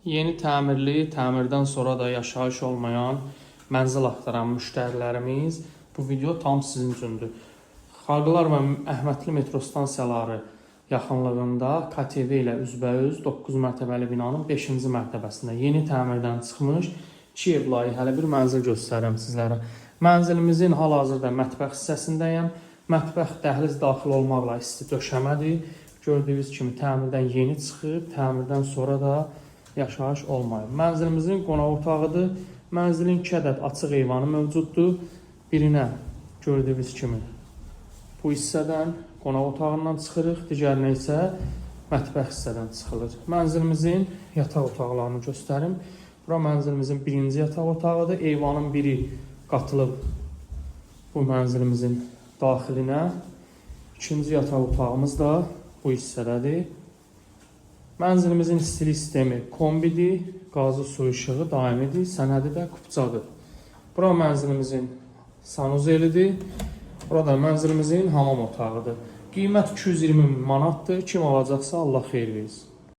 Yeni təmirli, təmirdən sonra da yaşayış olmayan mənzil axtaran müştərilərimiz bu video tam sizin üçündür. Xalqlar və Əhmədli metro stansiyaları yaxınlığında KTV ilə üzbəüz 9 mərtəbəli binanın 5-ci mərtəbəsində yeni təmirdən çıxmış 2 ev layihəli bir mənzil göstərirəm sizlərə. Mənzilimizin hal-hazırda mətbəx hissəsindəyəm. Mətbəx dəhliz daxil olmaqla isti döşəmədir. Gördüyünüz kimi təmirdən yeni çıxıb, təmirdən sonra da yaşayış olmayıb. Mənzilimizin qonaq otağıdır. Mənzilin 2 ədəd açıq eyvanı mövcuddur. Birinə gördüyünüz kimi bu hissədən qonaq otağından çıxırıq, digərinə isə mətbəx hissədən çıxılır. Mənzilimizin yataq otaqlarını göstərim. Bura mənzilimizin birinci yataq otağıdır. Eyvanın biri qatılıb bu mənzilimizin daxilinə. İkinci yataq otağımız da bu hissədədir. Mənzilimizin istilik sistemi kombidir, qazı su işığı daimidir, sənədi də kupçadır. Bura mənzilimizin sanuzelidir, burada mənzilimizin hamam otağıdır. Qiymət 220 min manatdır, kim alacaqsa Allah xeyir versin.